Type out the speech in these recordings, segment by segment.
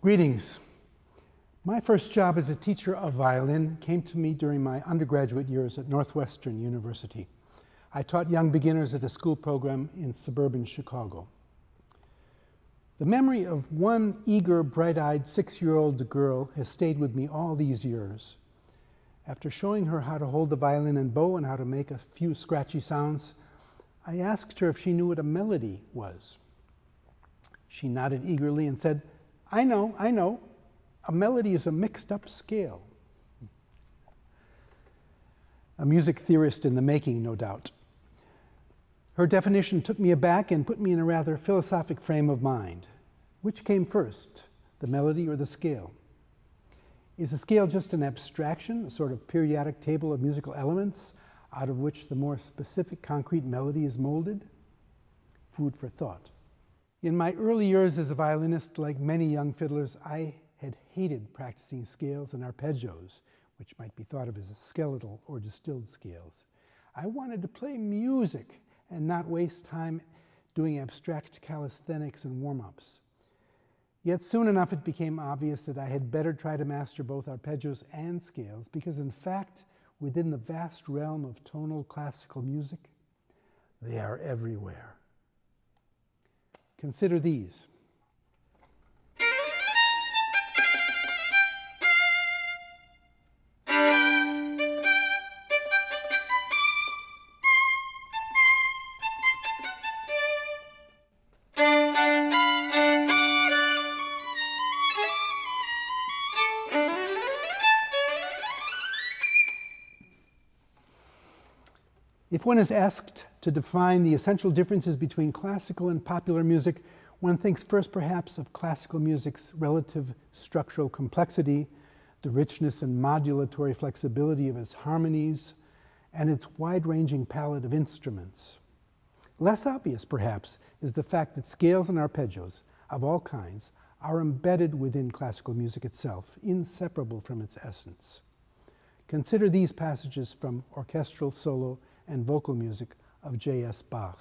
Greetings. My first job as a teacher of violin came to me during my undergraduate years at Northwestern University. I taught young beginners at a school program in suburban Chicago. The memory of one eager, bright-eyed 6-year-old girl has stayed with me all these years. After showing her how to hold the violin and bow and how to make a few scratchy sounds, I asked her if she knew what a melody was. She nodded eagerly and said, I know. A melody is a mixed-up scale." A music theorist in the making, no doubt. Her definition took me aback and put me in a rather philosophic frame of mind. Which came first, the melody or the scale? Is the scale just an abstraction, a sort of periodic table of musical elements out of which the more specific concrete melody is molded? Food for thought. In my early years as a violinist, like many young fiddlers, I had hated practicing scales and arpeggios, which might be thought of as skeletal or distilled scales. I wanted to play music and not waste time doing abstract calisthenics and warm-ups. Yet soon enough it became obvious that I had better try to master both arpeggios and scales, because in fact, within the vast realm of tonal classical music, they are everywhere. Consider these. If one is asked to define the essential differences between classical and popular music, one thinks first perhaps of classical music's relative structural complexity, the richness and modulatory flexibility of its harmonies, and its wide-ranging palette of instruments. Less obvious, perhaps, is the fact that scales and arpeggios of all kinds are embedded within classical music itself, inseparable from its essence. Consider these passages from orchestral, solo, and vocal music of J.S. Bach.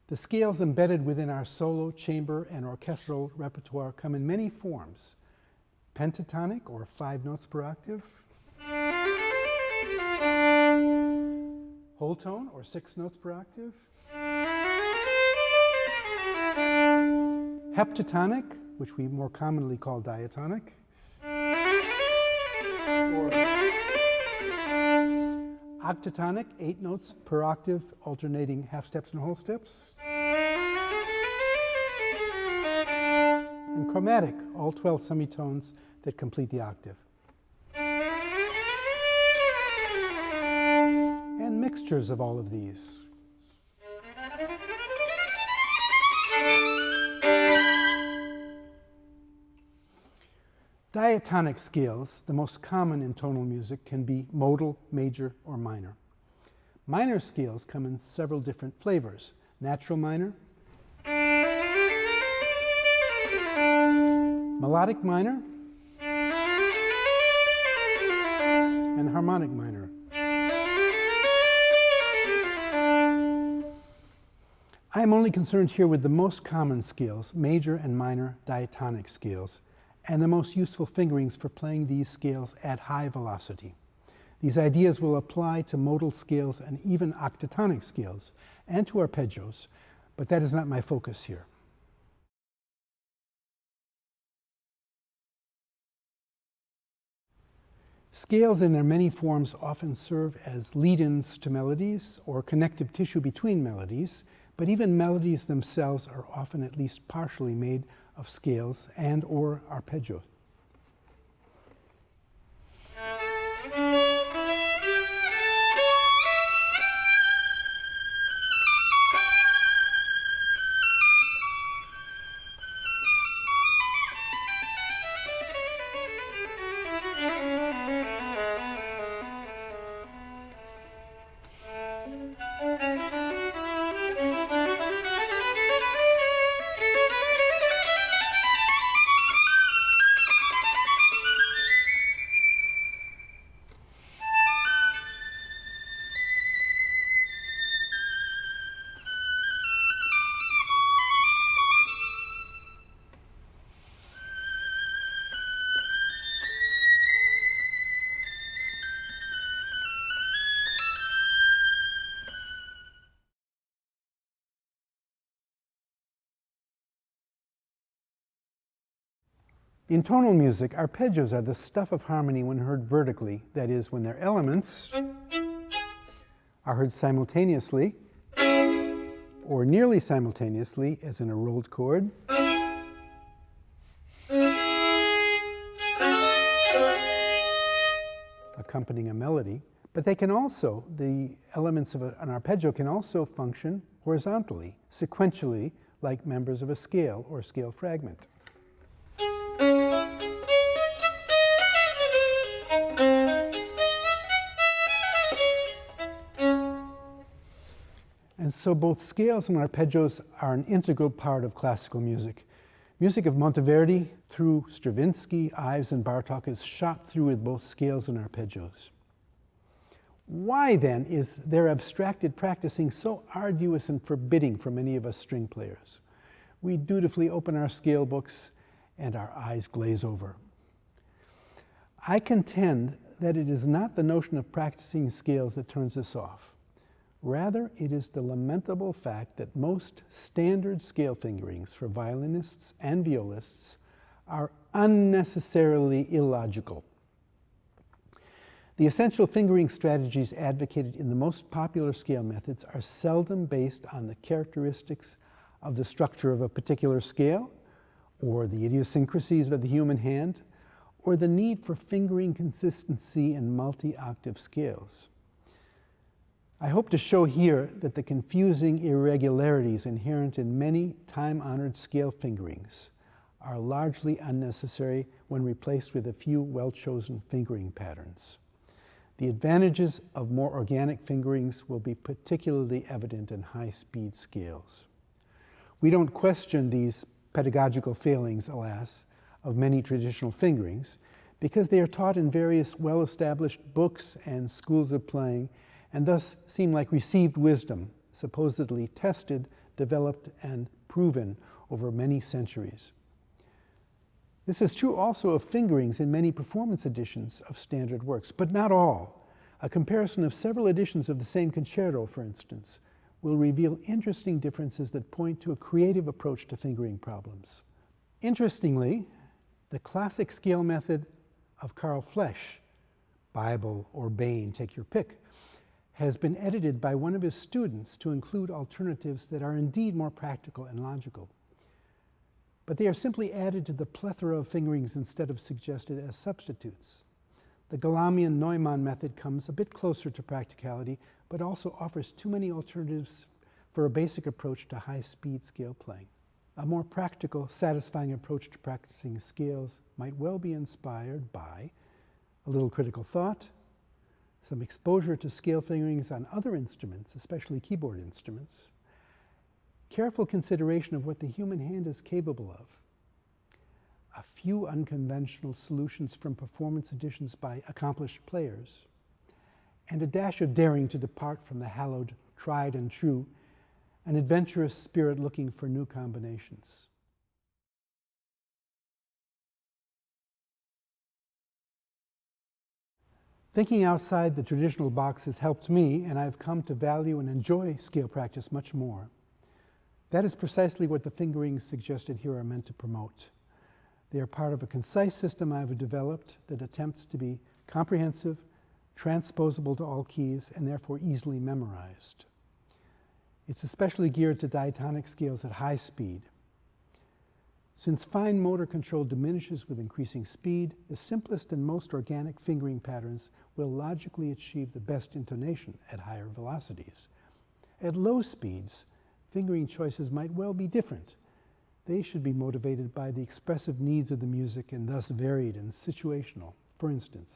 The scales embedded within our solo, chamber, and orchestral repertoire come in many forms. Pentatonic, or 5 notes per octave. Whole tone, or 6 notes per octave. Heptatonic, which we more commonly call diatonic. Or octatonic, 8 notes per octave, alternating half steps and whole steps. And chromatic, all 12 semitones that complete the octave. And mixtures of all of these. Diatonic scales, the most common in tonal music, can be modal, major, or minor. Minor scales come in several different flavors. Natural minor, melodic minor, and harmonic minor. I am only concerned here with the most common scales, major and minor diatonic scales, and the most useful fingerings for playing these scales at high velocity. These ideas will apply to modal scales and even octatonic scales, and to arpeggios, but that is not my focus here. Scales in their many forms often serve as lead-ins to melodies or connective tissue between melodies, but even melodies themselves are often at least partially made of scales and or arpeggios. In tonal music, arpeggios are the stuff of harmony when heard vertically, that is, when their elements are heard simultaneously or nearly simultaneously, as in a rolled chord, accompanying a melody. But they can also, the elements of an arpeggio can also function horizontally, sequentially, like members of a scale or scale fragment. And so both scales and arpeggios are an integral part of classical music. Music of Monteverdi through Stravinsky, Ives, and Bartók is shot through with both scales and arpeggios. Why then is their abstracted practicing so arduous and forbidding for many of us string players? We dutifully open our scale books and our eyes glaze over. I contend that it is not the notion of practicing scales that turns us off. Rather, it is the lamentable fact that most standard scale fingerings for violinists and violists are unnecessarily illogical. The essential fingering strategies advocated in the most popular scale methods are seldom based on the characteristics of the structure of a particular scale, or the idiosyncrasies of the human hand, or the need for fingering consistency in multi-octave scales. I hope to show here that the confusing irregularities inherent in many time-honored scale fingerings are largely unnecessary when replaced with a few well-chosen fingering patterns. The advantages of more organic fingerings will be particularly evident in high-speed scales. We don't question these pedagogical failings, alas, of many traditional fingerings, because they are taught in various well-established books and schools of playing, and thus seem like received wisdom, supposedly tested, developed, and proven over many centuries. This is true also of fingerings in many performance editions of standard works, but not all. A comparison of several editions of the same concerto, for instance, will reveal interesting differences that point to a creative approach to fingering problems. Interestingly, the classic scale method of Carl Flesch, Bible or Bain, take your pick, has been edited by one of his students to include alternatives that are indeed more practical and logical. But they are simply added to the plethora of fingerings instead of suggested as substitutes. The Galamian-Neumann method comes a bit closer to practicality, but also offers too many alternatives for a basic approach to high-speed scale playing. A more practical, satisfying approach to practicing scales might well be inspired by a little critical thought, some exposure to scale fingerings on other instruments, especially keyboard instruments, careful consideration of what the human hand is capable of, a few unconventional solutions from performance editions by accomplished players, and a dash of daring to depart from the hallowed tried and true, an adventurous spirit looking for new combinations. Thinking outside the traditional box has helped me, and I've come to value and enjoy scale practice much more. That is precisely what the fingerings suggested here are meant to promote. They are part of a concise system I've developed that attempts to be comprehensive, transposable to all keys, and therefore easily memorized. It's especially geared to diatonic scales at high speed. Since fine motor control diminishes with increasing speed, the simplest and most organic fingering patterns will logically achieve the best intonation at higher velocities. At low speeds, fingering choices might well be different. They should be motivated by the expressive needs of the music and thus varied and situational. For instance,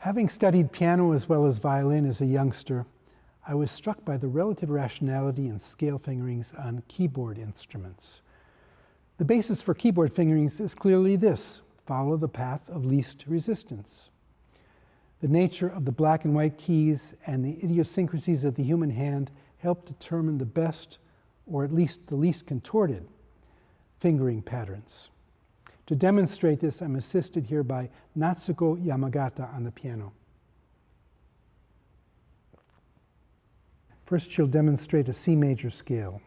having studied piano as well as violin as a youngster, I was struck by the relative rationality in scale fingerings on keyboard instruments. The basis for keyboard fingerings is clearly this: follow the path of least resistance. The nature of the black and white keys and the idiosyncrasies of the human hand help determine the best, or at least the least contorted, fingering patterns. To demonstrate this, I'm assisted here by Natsuko Yamagata on the piano. First, she'll demonstrate a C major scale.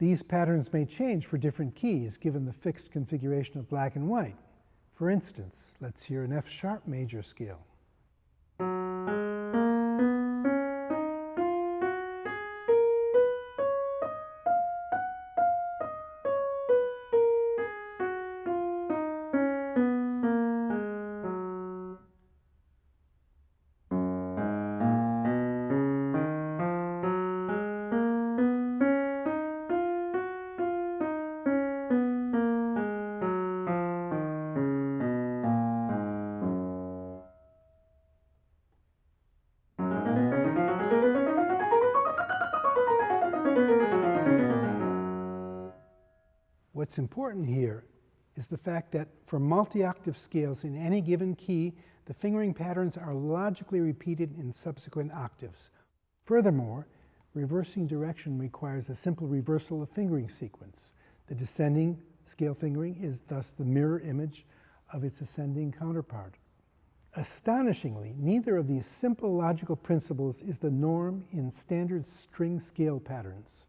These patterns may change for different keys given the fixed configuration of black and white. For instance, let's hear an F sharp major scale. What's important here is the fact that for multi-octave scales in any given key, the fingering patterns are logically repeated in subsequent octaves. Furthermore, reversing direction requires a simple reversal of fingering sequence. The descending scale fingering is thus the mirror image of its ascending counterpart. Astonishingly, neither of these simple logical principles is the norm in standard string scale patterns,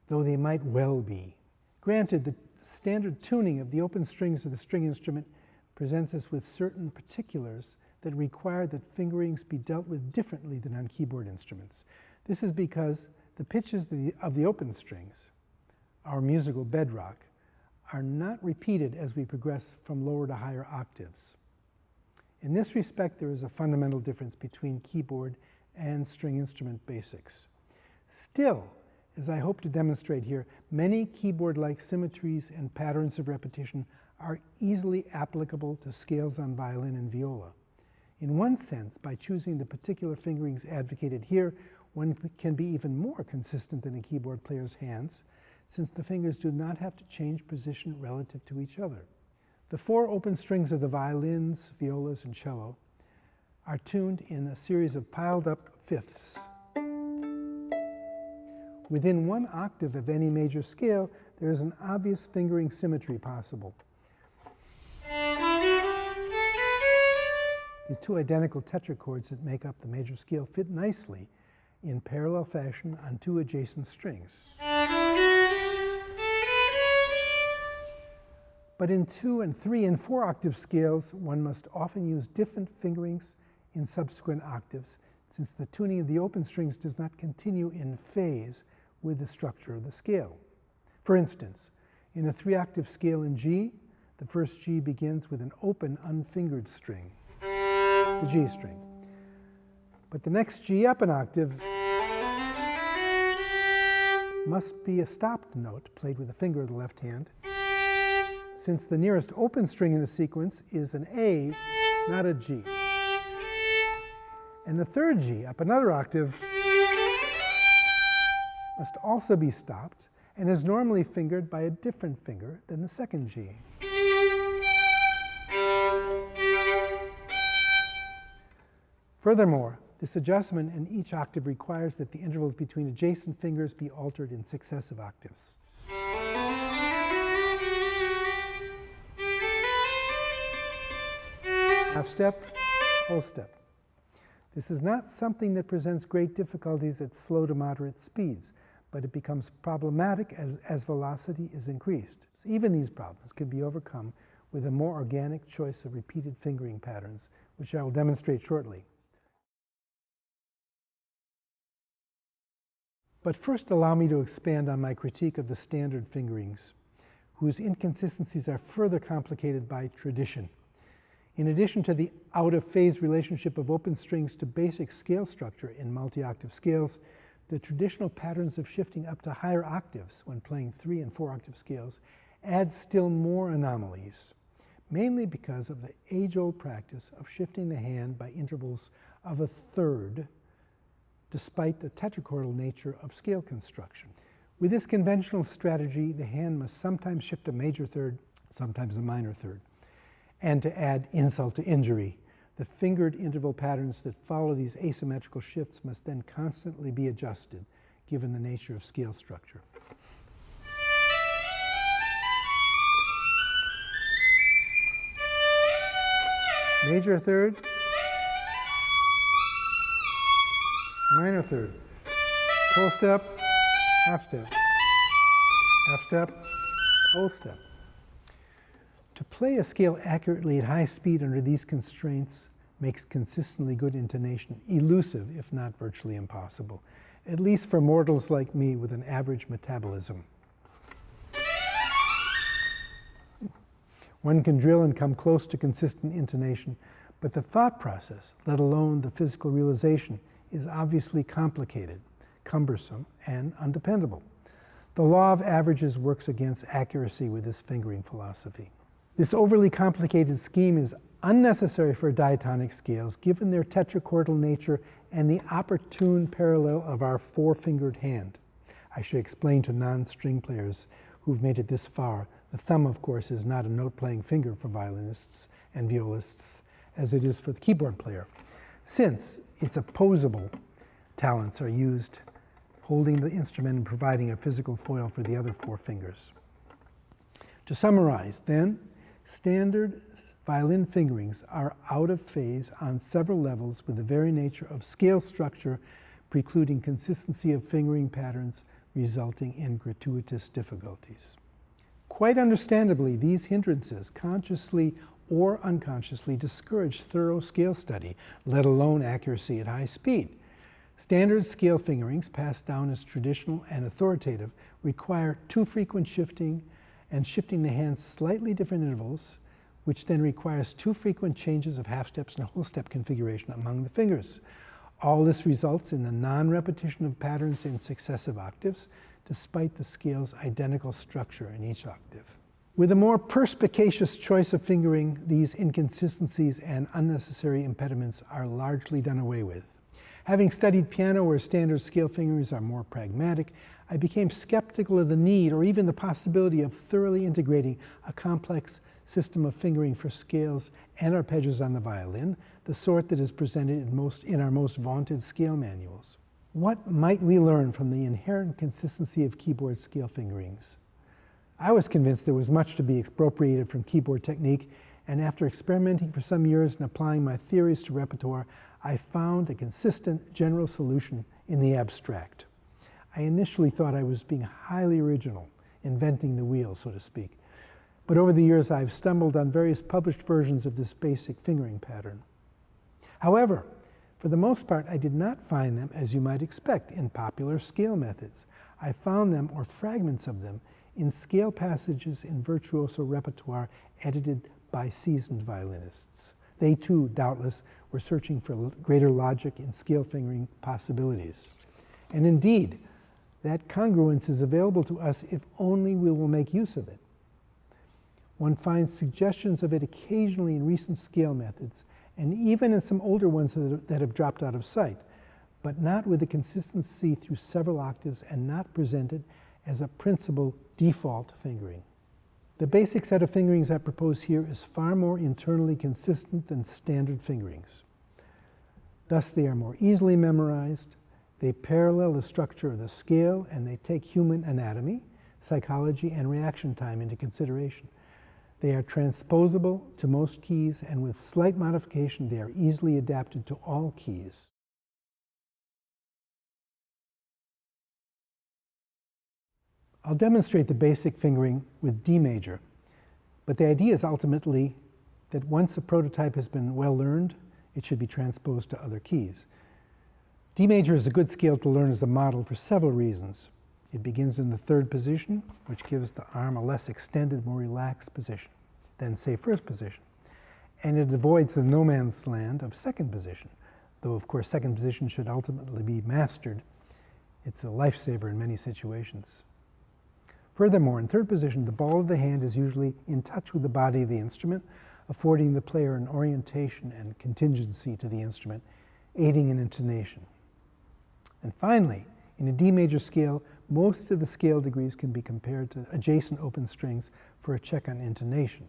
though they might well be. Granted, the standard tuning of the open strings of the string instrument presents us with certain particulars that require that fingerings be dealt with differently than on keyboard instruments. This is because the pitches of the open strings, our musical bedrock, are not repeated as we progress from lower to higher octaves. In this respect, there is a fundamental difference between keyboard and string instrument basics. Still, as I hope to demonstrate here, many keyboard-like symmetries and patterns of repetition are easily applicable to scales on violin and viola. In one sense, by choosing the particular fingerings advocated here, one can be even more consistent than a keyboard player's hands, since the fingers do not have to change position relative to each other. The four open strings of the violins, violas, and cello are tuned in a series of piled-up fifths. Within one octave of any major scale, there is an obvious fingering symmetry possible. The two identical tetrachords that make up the major scale fit nicely in parallel fashion on two adjacent strings. But in 2 and 3 and 4 octave scales, one must often use different fingerings in subsequent octaves, since the tuning of the open strings does not continue in phase with the structure of the scale. For instance, in a 3-octave scale in G, the first G begins with an open, unfingered string, the G string. But the next G up an octave must be a stopped note played with the finger of the left hand, since the nearest open string in the sequence is an A, not a G. And the third G up another octave must also be stopped and is normally fingered by a different finger than the second G. Furthermore, this adjustment in each octave requires that the intervals between adjacent fingers be altered in successive octaves. Half step, whole step. This is not something that presents great difficulties at slow to moderate speeds, but it becomes problematic as velocity is increased. So even these problems can be overcome with a more organic choice of repeated fingering patterns, which I will demonstrate shortly. But first, allow me to expand on my critique of the standard fingerings, whose inconsistencies are further complicated by tradition. In addition to the out-of-phase relationship of open strings to basic scale structure in multi-octave scales, the traditional patterns of shifting up to higher octaves when playing 3- and 4-octave scales add still more anomalies, mainly because of the age-old practice of shifting the hand by intervals of a third, despite the tetrachordal nature of scale construction. With this conventional strategy, the hand must sometimes shift a major third, sometimes a minor third. And to add insult to injury, the fingered interval patterns that follow these asymmetrical shifts must then constantly be adjusted, given the nature of scale structure. Major third, minor third, whole step, half step, whole step. To play a scale accurately at high speed under these constraints makes consistently good intonation elusive, if not virtually impossible, at least for mortals like me with an average metabolism. One can drill and come close to consistent intonation, but the thought process, let alone the physical realization, is obviously complicated, cumbersome, and undependable. The law of averages works against accuracy with this fingering philosophy. This overly complicated scheme is unnecessary for diatonic scales, given their tetrachordal nature and the opportune parallel of our four-fingered hand. I should explain to non-string players who've made it this far, the thumb, of course, is not a note-playing finger for violinists and violists, as it is for the keyboard player, since its opposable talents are used holding the instrument and providing a physical foil for the other four fingers. To summarize, then, standard violin fingerings are out of phase on several levels with the very nature of scale structure precluding consistency of fingering patterns, resulting in gratuitous difficulties. Quite understandably, these hindrances, consciously or unconsciously, discourage thorough scale study, let alone accuracy at high speed. Standard scale fingerings, passed down as traditional and authoritative, require too frequent shifting and shifting the hands slightly different intervals, which then requires too frequent changes of half steps and whole step configuration among the fingers. All this results in the non-repetition of patterns in successive octaves, despite the scale's identical structure in each octave. With a more perspicacious choice of fingering, these inconsistencies and unnecessary impediments are largely done away with. Having studied piano where standard scale fingerings are more pragmatic, I became skeptical of the need or even the possibility of thoroughly integrating a complex system of fingering for scales and arpeggios on the violin, the sort that is presented in our most vaunted scale manuals. What might we learn from the inherent consistency of keyboard scale fingerings? I was convinced there was much to be expropriated from keyboard technique, and after experimenting for some years and applying my theories to repertoire, I found a consistent general solution in the abstract. I initially thought I was being highly original, inventing the wheel, so to speak. But over the years, I've stumbled on various published versions of this basic fingering pattern. However, For the most part, I did not find them, as you might expect, in popular scale methods. I found them, or fragments of them, in scale passages in virtuoso repertoire edited by seasoned violinists. They too, doubtless, were searching for greater logic in scale fingering possibilities. And indeed, that congruence is available to us if only we will make use of it. One finds suggestions of it occasionally in recent scale methods, and even in some older ones that have dropped out of sight, but not with the consistency through several octaves and not presented as a principal default fingering. The basic set of fingerings I propose here is far more internally consistent than standard fingerings. Thus, they are more easily memorized, they parallel the structure of the scale, and they take human anatomy, psychology, and reaction time into consideration. They are transposable to most keys, and with slight modification, they are easily adapted to all keys. I'll demonstrate the basic fingering with D major, but the idea is ultimately that once a prototype has been well learned, it should be transposed to other keys. D major is a good scale to learn as a model for several reasons. It begins in the third position, which gives the arm a less extended, more relaxed position than, say, first position. And it avoids the no man's land of second position, though, of course, second position should ultimately be mastered. It's a lifesaver in many situations. Furthermore, in third position, the ball of the hand is usually in touch with the body of the instrument, affording the player an orientation and contingency to the instrument, aiding in intonation. And finally, in a D major scale, most of the scale degrees can be compared to adjacent open strings for a check on intonation.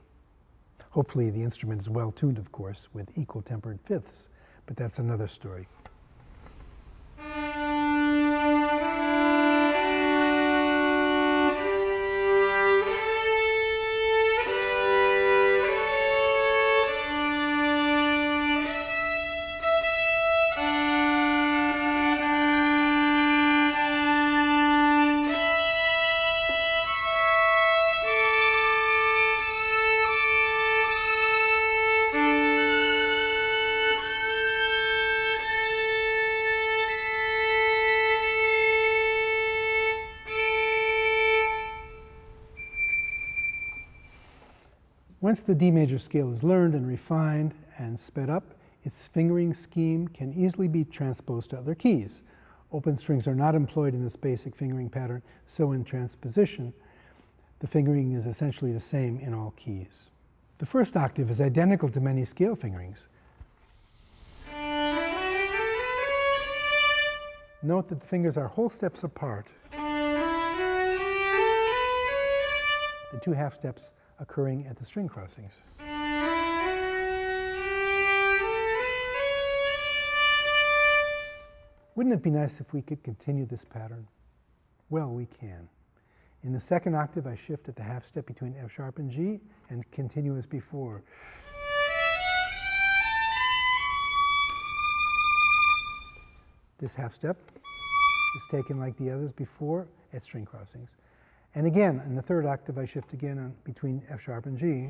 Hopefully the instrument is well tuned, of course, with equal tempered fifths, but that's another story. Once the D major scale is learned and refined and sped up, its fingering scheme can easily be transposed to other keys. Open strings are not employed in this basic fingering pattern, so in transposition, the fingering is essentially the same in all keys. The first octave is identical to many scale fingerings. Note that the fingers are whole steps apart. The two half steps occurring at the string crossings. Wouldn't it be nice if we could continue this pattern? Well, we can. In the second octave, I shift at the half step between F sharp and G and continue as before. This half step is taken like the others before at string crossings. And again, in the third octave, I shift again between F sharp and G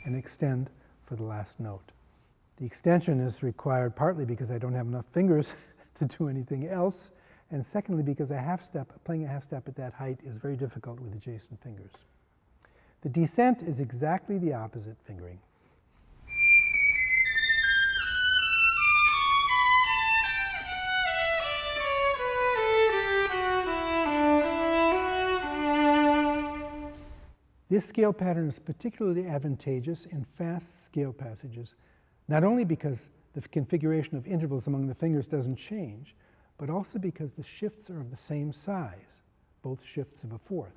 and extend for the last note. The extension is required partly because I don't have enough fingers to do anything else, and secondly because playing a half step at that height is very difficult with adjacent fingers. The descent is exactly the opposite fingering. This scale pattern is particularly advantageous in fast scale passages, not only because the configuration of intervals among the fingers doesn't change, but also because the shifts are of the same size, both shifts of a fourth.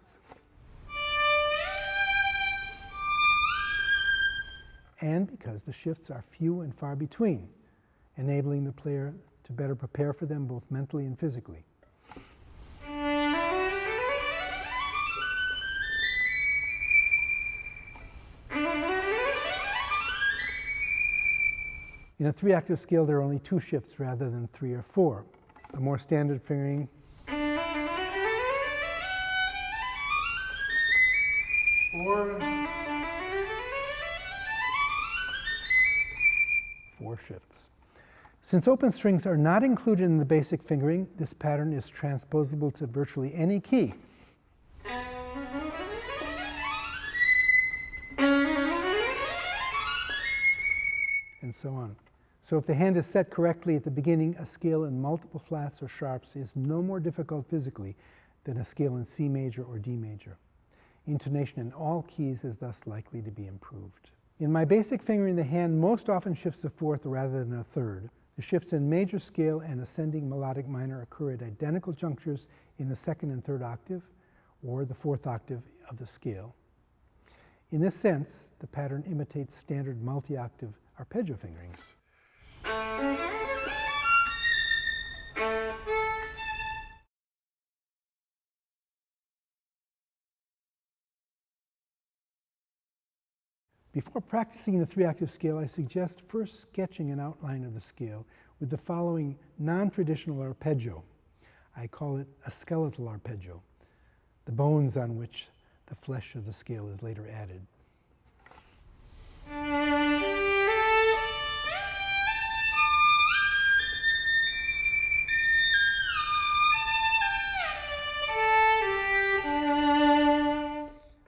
And because the shifts are few and far between, enabling the player to better prepare for them both mentally and physically. In a three-octave scale, there are only two shifts rather than three or four. A more standard fingering or 4 shifts. Since open strings are not included in the basic fingering, this pattern is transposable to virtually any key. And so on. So if the hand is set correctly at the beginning, a scale in multiple flats or sharps is no more difficult physically than a scale in C major or D major. Intonation in all keys is thus likely to be improved. In my basic fingering, the hand most often shifts a fourth rather than a third. The shifts in major scale and ascending melodic minor occur at identical junctures in the second and third octave, or the fourth octave of the scale. In this sense, the pattern imitates standard multi-octave arpeggio fingerings. Before practicing the 3-octave scale, I suggest first sketching an outline of the scale with the following non-traditional arpeggio. I call it a skeletal arpeggio, the bones on which the flesh of the scale is later added.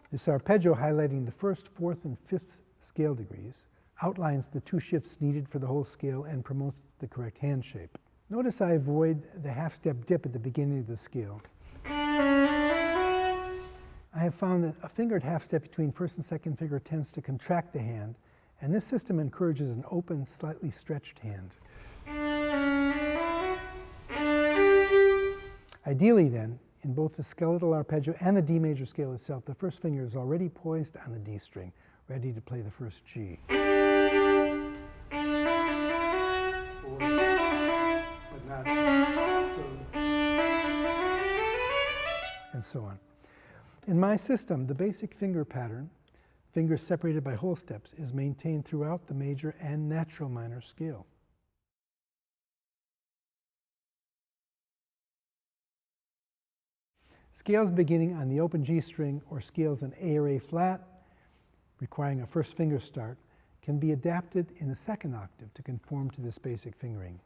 This arpeggio, highlighting the first, fourth, and fifth scale degrees, outlines the 2 shifts needed for the whole scale and promotes the correct hand shape. Notice I avoid the half-step dip at the beginning of the scale. I have found that a fingered half-step between first and second finger tends to contract the hand, and this system encourages an open, slightly stretched hand. Ideally, then, in both the skeletal arpeggio and the D major scale itself, the first finger is already poised on the D string, ready to play the first G. But not so. And so on. In my system, the basic finger pattern, fingers separated by whole steps, is maintained throughout the major and natural minor scale. Scales beginning on the open G string or scales in A or A flat, requiring a first finger start, can be adapted in the second octave to conform to this basic fingering.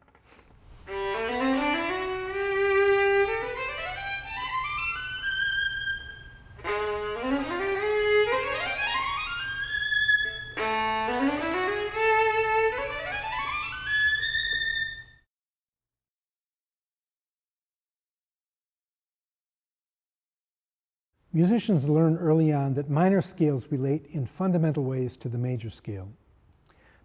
Musicians learn early on that minor scales relate in fundamental ways to the major scale.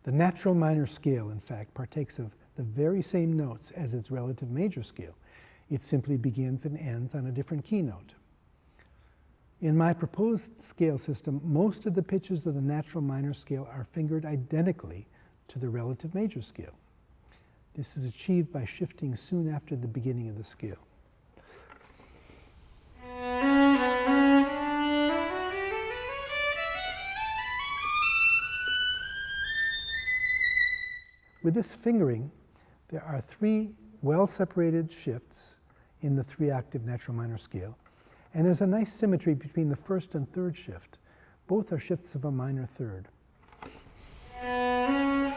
The natural minor scale, in fact, partakes of the very same notes as its relative major scale. It simply begins and ends on a different key note. In my proposed scale system, most of the pitches of the natural minor scale are fingered identically to the relative major scale. This is achieved by shifting soon after the beginning of the scale. With this fingering, there are 3 well-separated shifts in the 3-octave natural minor scale, and there's a nice symmetry between the first and third shift. Both are shifts of a minor third. And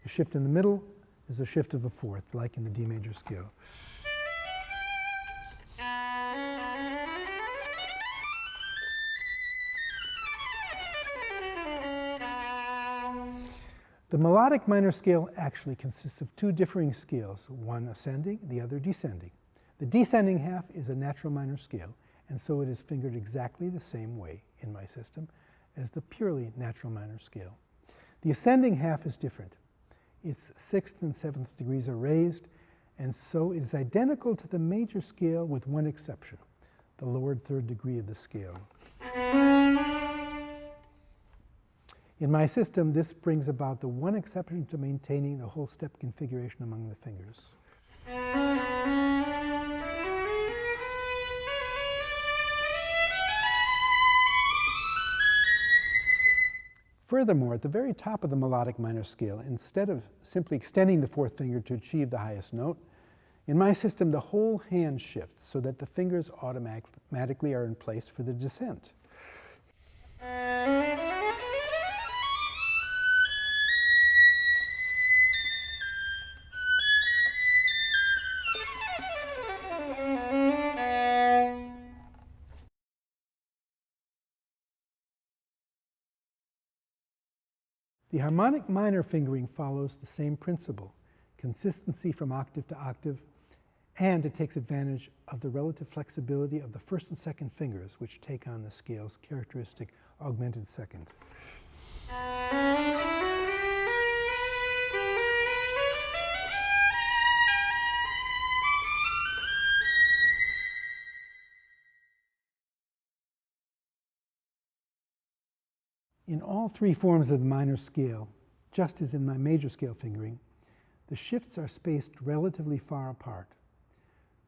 the shift in the middle is a shift of a fourth, like in the D major scale. The melodic minor scale actually consists of 2 differing scales, one ascending, the other descending. The descending half is a natural minor scale, and so it is fingered exactly the same way in my system as the purely natural minor scale. The ascending half is different. Its 6th and 7th degrees are raised, and so it is identical to the major scale with one exception, the lowered 3rd degree of the scale. In my system, this brings about the one exception to maintaining the whole step configuration among the fingers. Furthermore, at the very top of the melodic minor scale, instead of simply extending the 4th finger to achieve the highest note, In my system, the whole hand shifts so that the fingers automatically are in place for the descent. The harmonic minor fingering follows the same principle, consistency from octave to octave, and it takes advantage of the relative flexibility of the first and second fingers, which take on the scale's characteristic augmented second. In all three forms of the minor scale, just as in my major scale fingering, the shifts are spaced relatively far apart.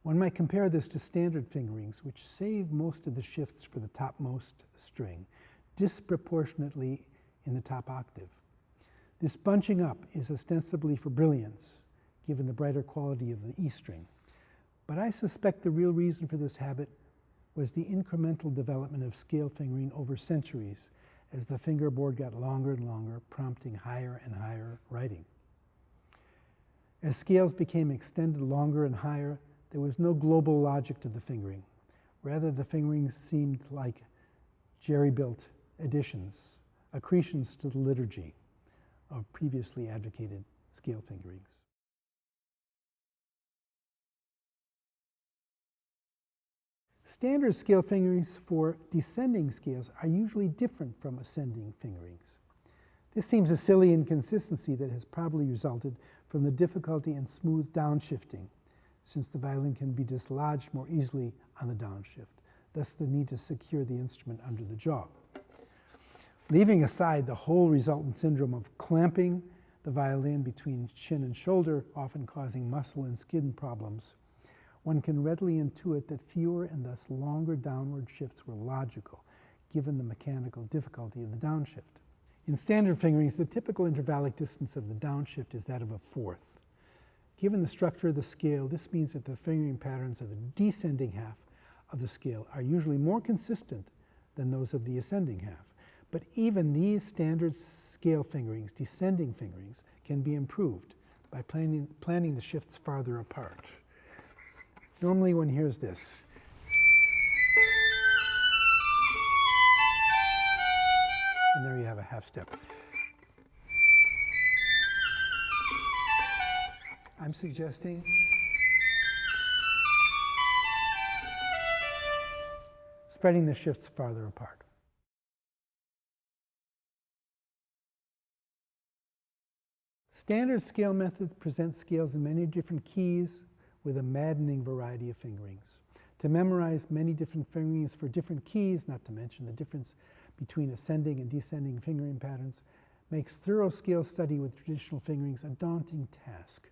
One might compare this to standard fingerings, which save most of the shifts for the topmost string, disproportionately in the top octave. This bunching up is ostensibly for brilliance, given the brighter quality of the E string. But I suspect the real reason for this habit was the incremental development of scale fingering over centuries, as the fingerboard got longer and longer, prompting higher and higher writing. As scales became extended longer and higher, there was no global logic to the fingering. Rather, the fingerings seemed like jerry-built additions, accretions to the liturgy of previously advocated scale fingerings. Standard scale fingerings for descending scales are usually different from ascending fingerings. This seems a silly inconsistency that has probably resulted from the difficulty in smooth downshifting, since the violin can be dislodged more easily on the downshift, thus the need to secure the instrument under the jaw. Leaving aside the whole resultant syndrome of clamping the violin between chin and shoulder, often causing muscle and skin problems, one can readily intuit that fewer and thus longer downward shifts were logical, given the mechanical difficulty of the downshift. In standard fingerings, the typical intervallic distance of the downshift is that of a fourth. Given the structure of the scale, this means that the fingering patterns of the descending half of the scale are usually more consistent than those of the ascending half. But even these standard scale fingerings, descending fingerings, can be improved by planning the shifts farther apart. Normally one hears this. And there you have a half step. I'm suggesting spreading the shifts farther apart. Standard scale methods present scales in many different keys with a maddening variety of fingerings. To memorize many different fingerings for different keys, not to mention the difference between ascending and descending fingering patterns, makes thorough scale study with traditional fingerings a daunting task.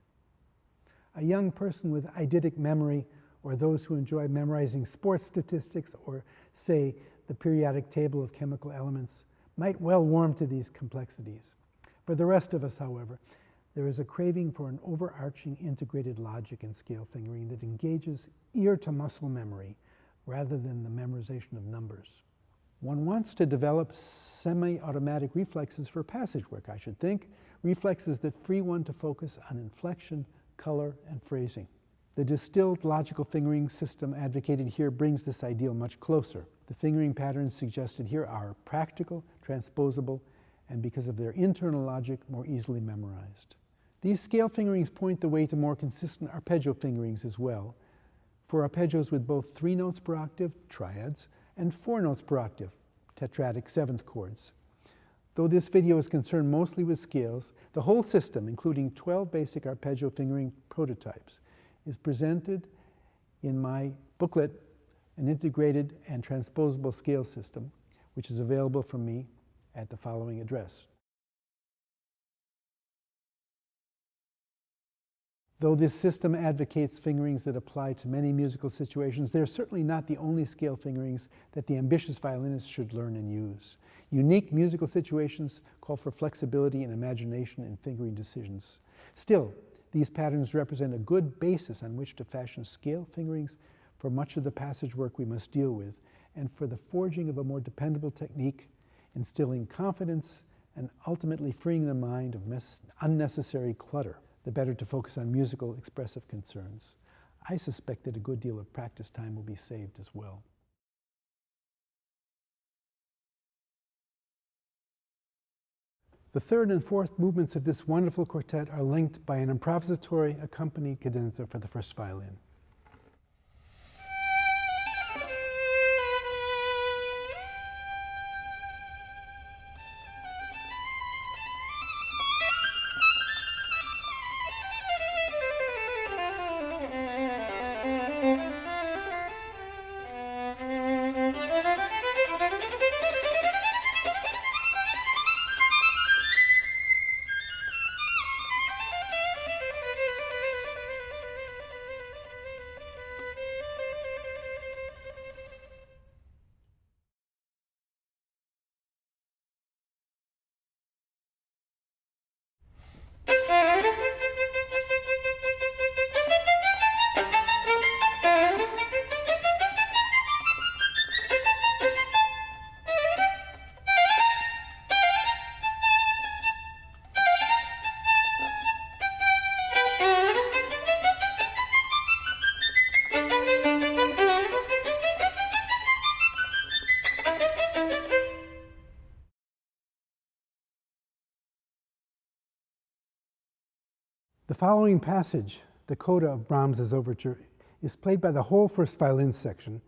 A young person with eidetic memory, or those who enjoy memorizing sports statistics or, say, the periodic table of chemical elements, might well warm to these complexities. For the rest of us, however, there is a craving for an overarching integrated logic in scale fingering that engages ear-to-muscle memory rather than the memorization of numbers. One wants to develop semi-automatic reflexes for passage work, I should think, reflexes that free one to focus on inflection, color, and phrasing. The distilled logical fingering system advocated here brings this ideal much closer. The fingering patterns suggested here are practical, transposable, and because of their internal logic, more easily memorized. These scale fingerings point the way to more consistent arpeggio fingerings as well, for arpeggios with both 3 notes per octave, triads, and 4 notes per octave, tetradic 7th chords. Though this video is concerned mostly with scales, the whole system, including 12 basic arpeggio fingering prototypes, is presented in my booklet, An Integrated and Transposable Scale System, which is available from me at the following address. Though this system advocates fingerings that apply to many musical situations, they're certainly not the only scale fingerings that the ambitious violinist should learn and use. Unique musical situations call for flexibility and imagination in fingering decisions. Still, These patterns represent a good basis on which to fashion scale fingerings for much of the passage work we must deal with, and for the forging of a more dependable technique, instilling confidence and ultimately freeing the mind of unnecessary clutter, the better to focus on musical expressive concerns. I suspect that a good deal of practice time will be saved as well. The third and fourth movements of this wonderful quartet are linked by an improvisatory accompanied cadenza for the first violin. The following passage, the coda of Brahms's overture, is played by the whole first violin section,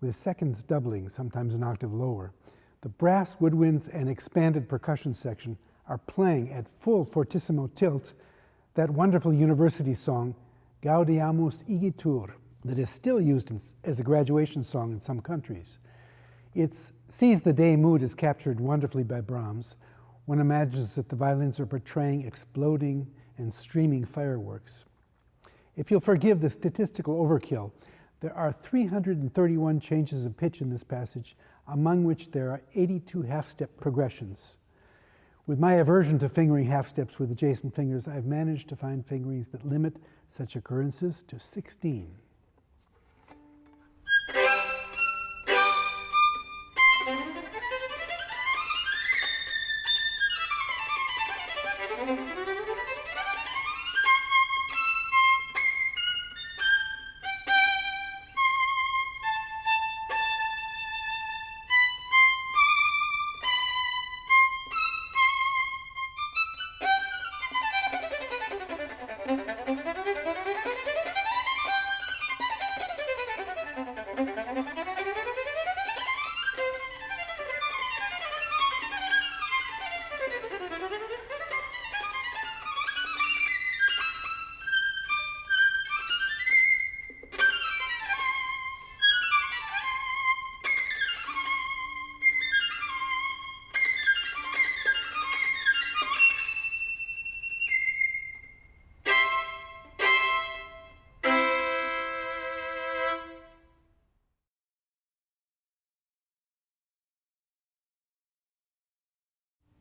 with seconds doubling, sometimes an octave lower. The brass, woodwinds, and expanded percussion section are playing at full fortissimo tilt that wonderful university song, Gaudeamus Igitur, that is still used as a graduation song in some countries. Its seize the day mood is captured wonderfully by Brahms. One imagines that the violins are portraying exploding and streaming fireworks. If you'll forgive the statistical overkill, there are 331 changes of pitch in this passage, among which there are 82 half-step progressions. With my aversion to fingering half-steps with adjacent fingers, I've managed to find fingerings that limit such occurrences to 16.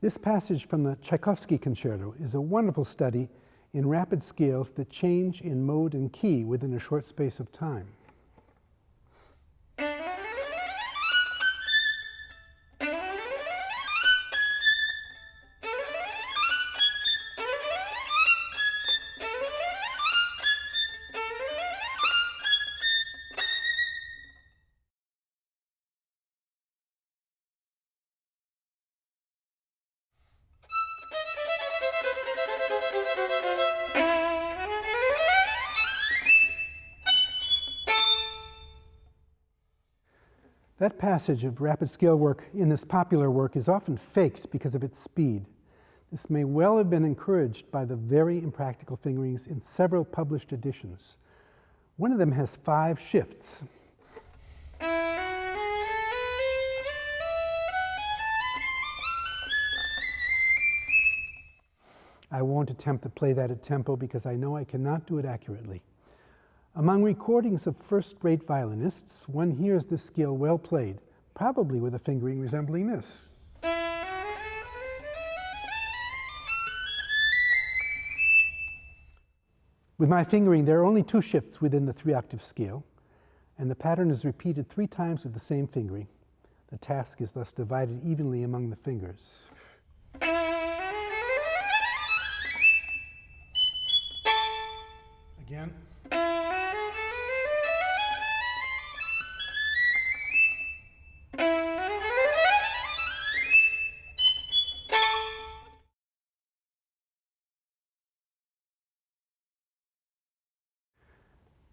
This passage from the Tchaikovsky Concerto is a wonderful study in rapid scales that change in mode and key within a short space of time. That passage of rapid scale work in this popular work is often faked because of its speed. This may well have been encouraged by the very impractical fingerings in several published editions. One of them has 5 shifts. I won't attempt to play that at tempo because I know I cannot do it accurately. Among recordings of first-rate violinists, one hears this scale well played, probably with a fingering resembling this. With my fingering, there are only 2 shifts within the 3-octave scale, and the pattern is repeated 3 times with the same fingering. The task is thus divided evenly among the fingers. Again.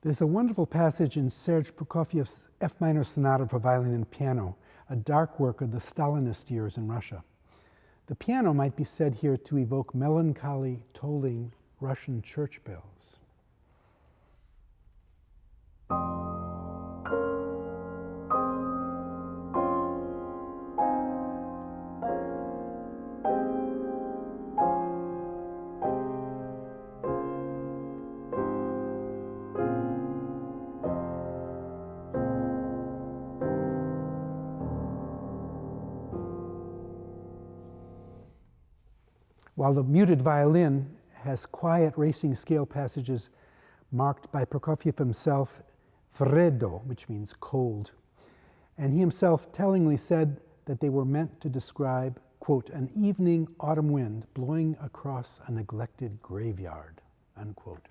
There's a wonderful passage in Serge Prokofiev's F minor sonata for violin and piano, a dark work of the Stalinist years in Russia. The piano might be said here to evoke melancholy, tolling Russian church bells. While the muted violin has quiet racing scale passages marked by Prokofiev himself, freddo, which means cold. And he himself tellingly said that they were meant to describe, quote, an evening autumn wind blowing across a neglected graveyard, unquote.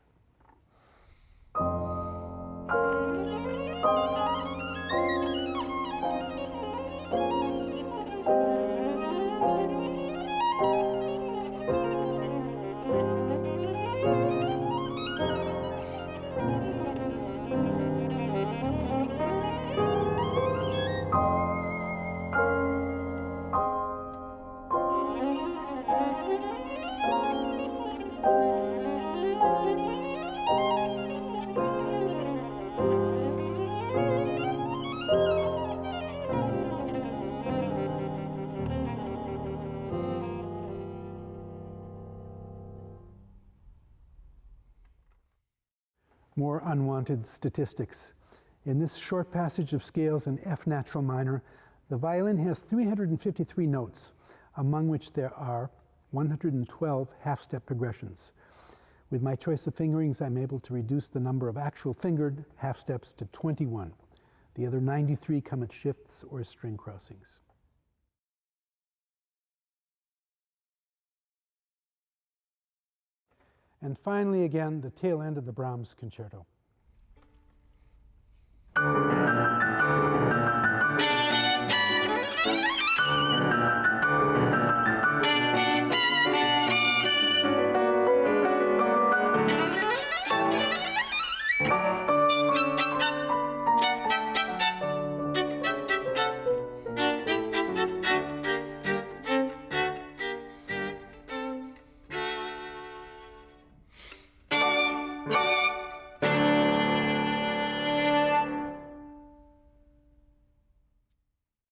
More unwanted statistics. In this short passage of scales in F natural minor, the violin has 353 notes, among which there are 112 half-step progressions. With my choice of fingerings, I'm able to reduce the number of actual fingered half-steps to 21. The other 93 come at shifts or string crossings. And finally, again, the tail end of the Brahms concerto.